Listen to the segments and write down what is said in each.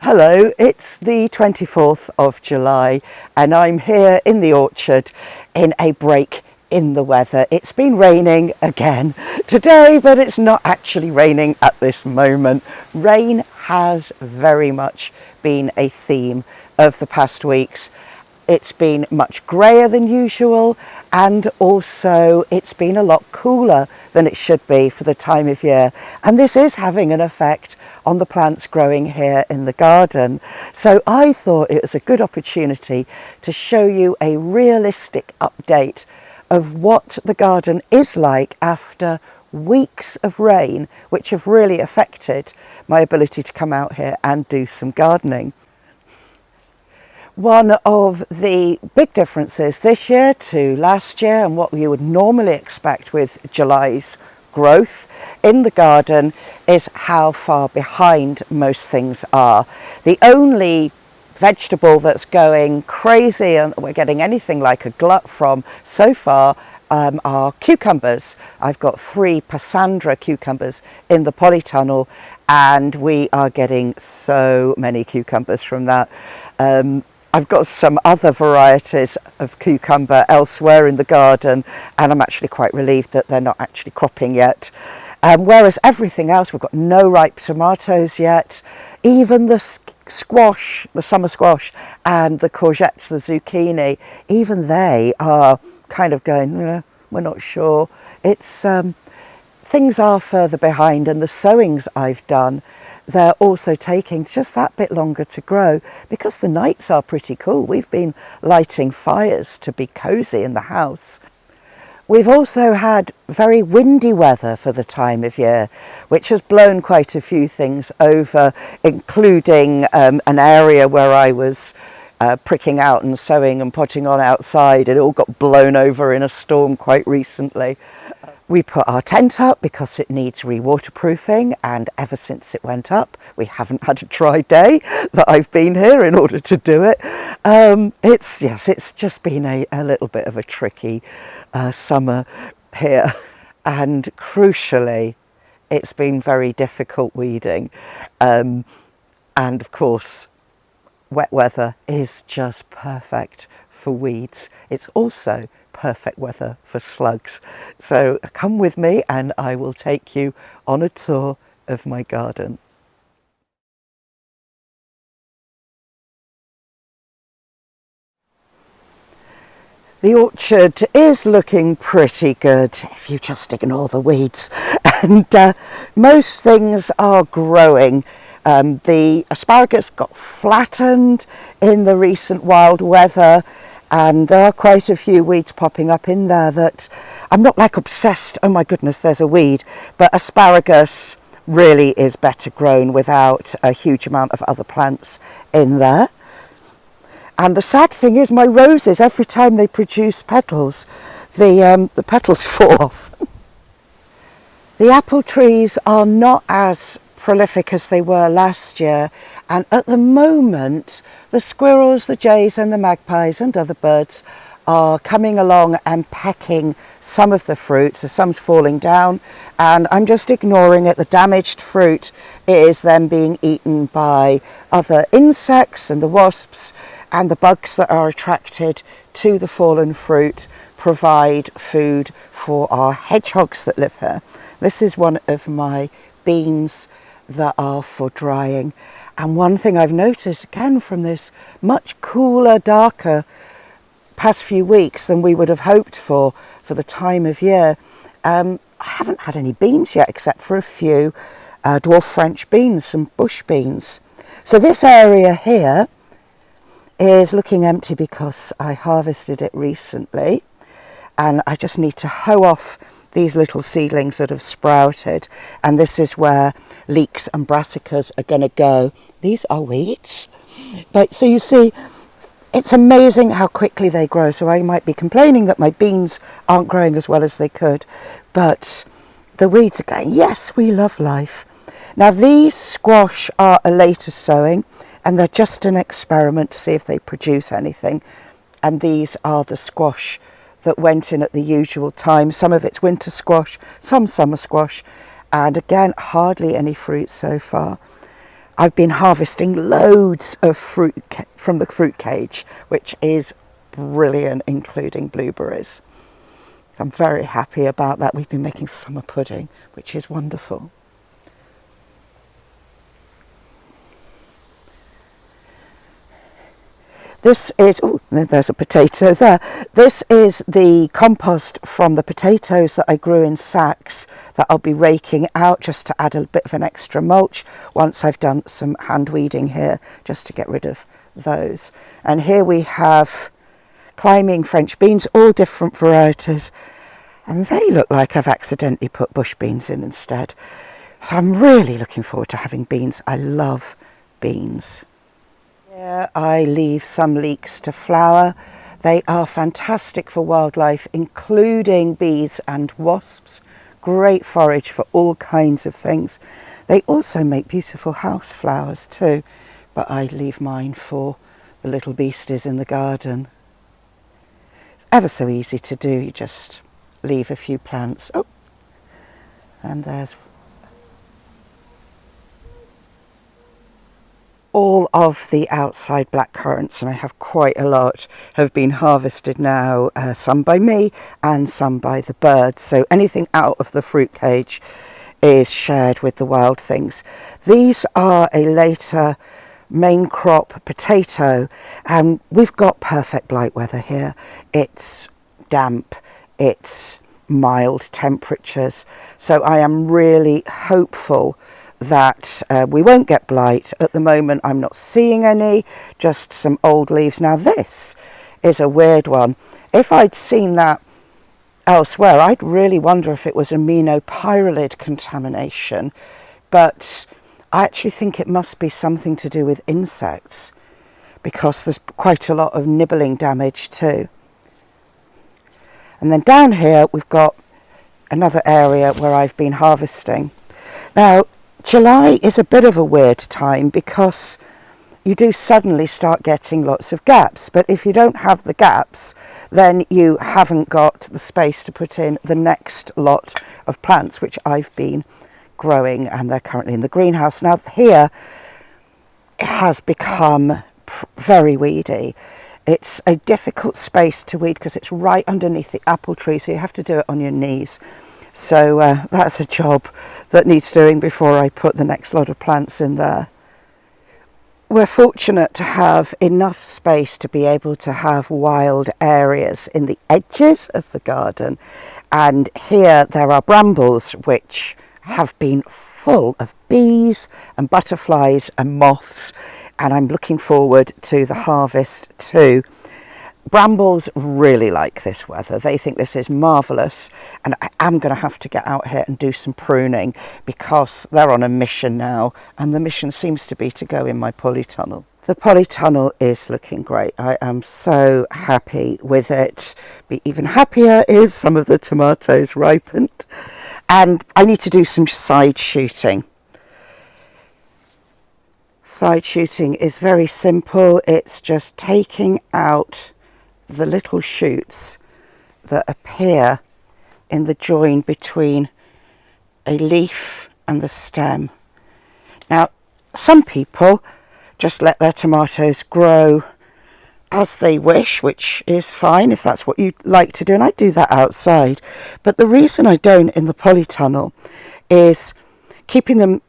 Hello, it's the 24th of July and I'm here in the orchard in a break in the weather. It's been raining again today, but it's not actually raining at this moment. Rain has very much been a theme of the past weeks. It's been much grayer than usual, and also it's been a lot cooler than it should be for the time of year. And this is having an effect on the plants growing here in the garden. So I thought it was a good opportunity to show you a realistic update of what the garden is like after weeks of rain, which have really affected my ability to come out here and do some gardening. One of the big differences this year to last year, and what you would normally expect with July's growth in the garden, is how far behind most things are. The only vegetable that's going crazy and we're getting anything like a glut from so far are cucumbers. I've got 3 Passandra cucumbers in the polytunnel and we are getting so many cucumbers from that. I've got some other varieties of cucumber elsewhere in the garden and I'm actually quite relieved that they're not actually cropping yet. Whereas everything else, we've got no ripe tomatoes yet. Even the squash, the summer squash, and the courgettes, the zucchini, even they are kind of going, we're not sure. It's things are further behind, and the sowings I've done, they're also taking just that bit longer to grow because the nights are pretty cool. We've been lighting fires to be cozy in the house. We've also had very windy weather for the time of year, which has blown quite a few things over, including an area where I was pricking out and sowing and potting on outside. It all got blown over in a storm quite recently. We put our tent up because it needs re-waterproofing, and ever since it went up, we haven't had a dry day that I've been here in order to do it. It's just been a little bit of a tricky summer here, and crucially, it's been very difficult weeding. And of course, wet weather is just perfect for weeds. It's also perfect weather for slugs. So come with me and I will take you on a tour of my garden. The orchard is looking pretty good if you just ignore the weeds, and most things are growing. The asparagus got flattened in the recent wild weather, and there are quite a few weeds popping up in there that I'm not like obsessed, oh my goodness, there's a weed, but asparagus really is better grown without a huge amount of other plants in there. And the sad thing is my roses, every time they produce petals, the petals fall off. The apple trees are not as prolific as they were last year, and at the moment the squirrels, the jays and the magpies and other birds are coming along and pecking some of the fruit, so some's falling down and I'm just ignoring it. The damaged fruit is then being eaten by other insects, and the wasps and the bugs that are attracted to the fallen fruit provide food for our hedgehogs that live here. This is one of my beans that are for drying, and one thing I've noticed again from this much cooler, darker past few weeks than we would have hoped for the time of year, I haven't had any beans yet except for a few dwarf French beans, some bush beans. So this area here is looking empty because I harvested it recently, and I just need to hoe off these little seedlings that have sprouted, and this is where leeks and brassicas are going to go. These are weeds, but so you see, it's amazing how quickly they grow. So I might be complaining that my beans aren't growing as well as they could, but the weeds are going, yes, we love life. Now these squash are a later sowing, and they're just an experiment to see if they produce anything. And these are the squash that went in at the usual time. Some of it's winter squash, some summer squash, and again hardly any fruit so far. I've been harvesting loads of fruit from the fruit cage, which is brilliant, including blueberries. So I'm very happy about that. We've been making summer pudding, which is wonderful. This is, oh, there's a potato there. This is the compost from the potatoes that I grew in sacks that I'll be raking out just to add a bit of an extra mulch once I've done some hand weeding here, just to get rid of those. And here we have climbing French beans, all different varieties. And they look like I've accidentally put bush beans in instead. So I'm really looking forward to having beans. I love beans. Here I leave some leeks to flower. They are fantastic for wildlife, including bees and wasps. Great forage for all kinds of things. They also make beautiful house flowers too, but I leave mine for the little beasties in the garden. It's ever so easy to do. You just leave a few plants. Oh, and there's all of the outside blackcurrants, and I have quite a lot, have been harvested now, some by me and some by the birds. So anything out of the fruit cage is shared with the wild things. These are a later main crop potato, and we've got perfect blight weather here. It's damp, it's mild temperatures, so I am really hopeful that we won't get blight. At the moment I'm not seeing any, just some old leaves. Now this is a weird one. If I'd seen that elsewhere, I'd really wonder if it was aminopyralid contamination, but I actually think it must be something to do with insects, because there's quite a lot of nibbling damage too. And then down here we've got another area where I've been harvesting. Now July is a bit of a weird time because you do suddenly start getting lots of gaps, but if you don't have the gaps, then you haven't got the space to put in the next lot of plants, which I've been growing, and they're currently in the greenhouse. Now here it has become very weedy. It's a difficult space to weed because it's right underneath the apple tree, so you have to do it on your knees. So that's a job that needs doing before I put the next lot of plants in there. We're fortunate to have enough space to be able to have wild areas in the edges of the garden. And here there are brambles which have been full of bees and butterflies and moths, and I'm looking forward to the harvest too. Brambles really like this weather. They think this is marvellous, and I am going to have to get out here and do some pruning because they're on a mission now, and the mission seems to be to go in my polytunnel. The polytunnel is looking great. I am so happy with it. Be even happier if some of the tomatoes ripened. And I need to do some side shooting. Side shooting is very simple. It's just taking out the little shoots that appear in the join between a leaf and the stem. Now, some people just let their tomatoes grow as they wish, which is fine if that's what you like to do, and I do that outside. But the reason I don't in the polytunnel is keeping them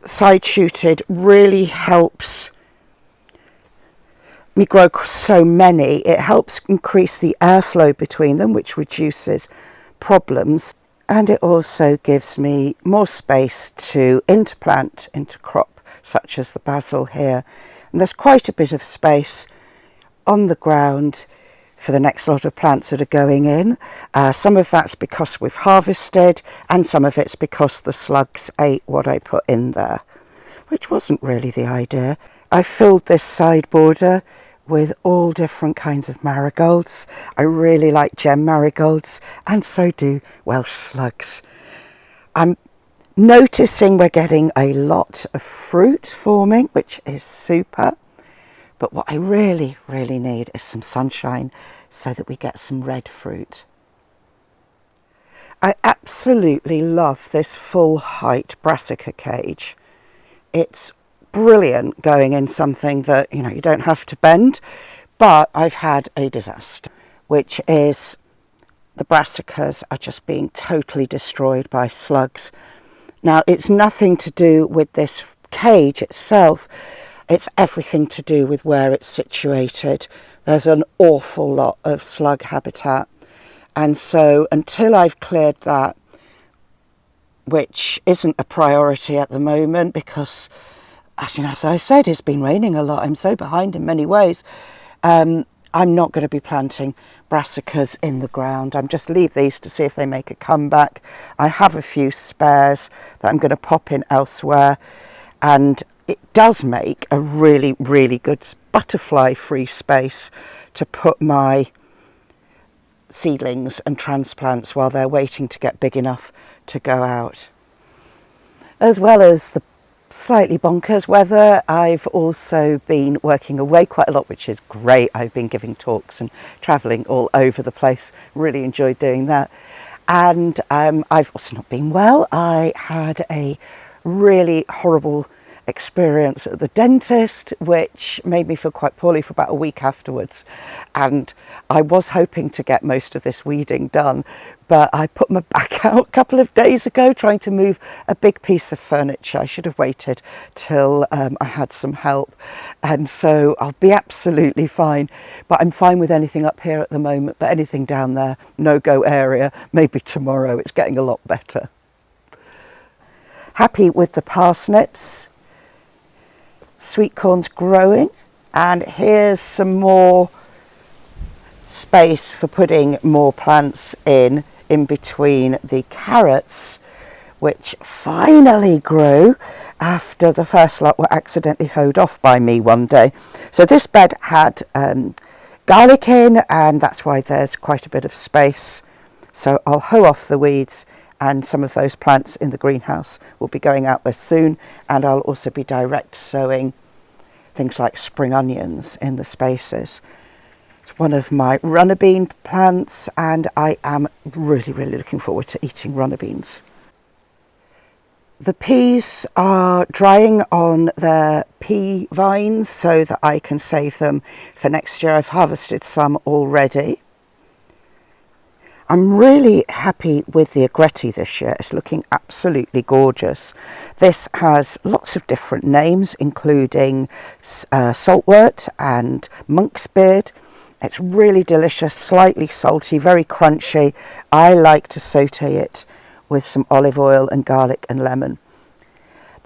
side shooted really helps me grow so many. It helps increase the airflow between them, which reduces problems, and it also gives me more space to interplant into crop, such as the basil here. And there's quite a bit of space on the ground for the next lot of plants that are going in. Some of that's because we've harvested, and some of it's because the slugs ate what I put in there, which wasn't really the idea. I filled this side border with all different kinds of marigolds. I really like gem marigolds, and so do Welsh slugs. I'm noticing we're getting a lot of fruit forming, which is super. But what I really, really need is some sunshine so that we get some red fruit. I absolutely love this full height brassica cage. It's brilliant going in something that, you know, you don't have to bend. But I've had a disaster, which is the brassicas are just being totally destroyed by slugs. Now, it's nothing to do with this cage itself. It's everything to do with where it's situated. There's an awful lot of slug habitat. And so until I've cleared that, which isn't a priority at the moment because, as I said, it's been raining a lot. I'm so behind in many ways. I'm not going to be planting brassicas in the ground. I'm just leave these to see if they make a comeback. I have a few spares that I'm going to pop in elsewhere, and it does make a really, really good butterfly-free space to put my seedlings and transplants while they're waiting to get big enough to go out. As well as the slightly bonkers weather, I've also been working away quite a lot, which is great. I've been giving talks and travelling all over the place. Really enjoyed doing that. And I've also not been well. I had a really horrible experience at the dentist, which made me feel quite poorly for about a week afterwards. And I was hoping to get most of this weeding done, but I put my back out a couple of days ago trying to move a big piece of furniture. I should have waited till I had some help, and so I'll be absolutely fine. But I'm fine with anything up here at the moment, but anything down there, no-go area, maybe tomorrow. It's getting a lot better. Happy with the parsnips. Sweet corn's growing, and here's some more space for putting more plants in between the carrots, which finally grew after the first lot were accidentally hoed off by me one day. So this bed had garlic in, and that's why there's quite a bit of space. So I'll hoe off the weeds, and some of those plants in the greenhouse will be going out there soon. And I'll also be direct sowing things like spring onions in the spaces. It's one of my runner bean plants, and I am really, really looking forward to eating runner beans. The peas are drying on their pea vines so that I can save them for next year. I've harvested some already. I'm really happy with the agretti this year. It's looking absolutely gorgeous. This has lots of different names, including saltwort and monk's beard. It's really delicious, slightly salty, very crunchy. I like to saute it with some olive oil and garlic and lemon.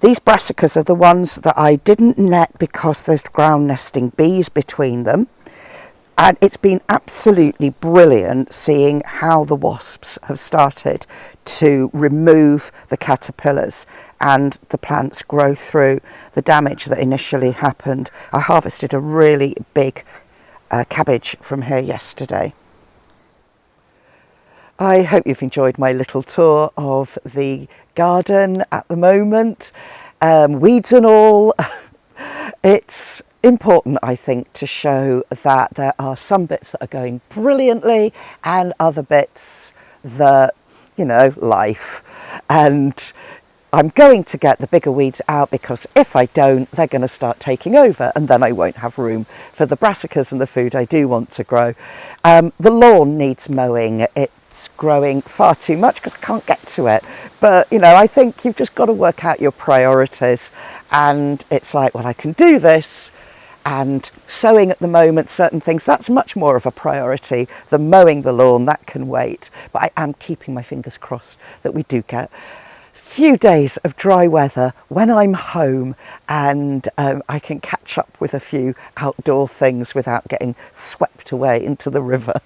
These brassicas are the ones that I didn't net because there's ground nesting bees between them. And it's been absolutely brilliant seeing how the wasps have started to remove the caterpillars and the plants grow through the damage that initially happened. I harvested a really big cabbage from here yesterday. I hope you've enjoyed my little tour of the garden at the moment. Weeds and all. It's important, I think, to show that there are some bits that are going brilliantly and other bits that, life. And I'm going to get the bigger weeds out, because if I don't, they're going to start taking over, and then I won't have room for the brassicas and the food I do want to grow. The lawn needs mowing. It's growing far too much because I can't get to it. But, I think you've just got to work out your priorities. And it's like, well, I can do this. And sowing at the moment, certain things, that's much more of a priority than mowing the lawn. That can wait. But I am keeping my fingers crossed that we do get a few days of dry weather when I'm home, and I can catch up with a few outdoor things without getting swept away into the river.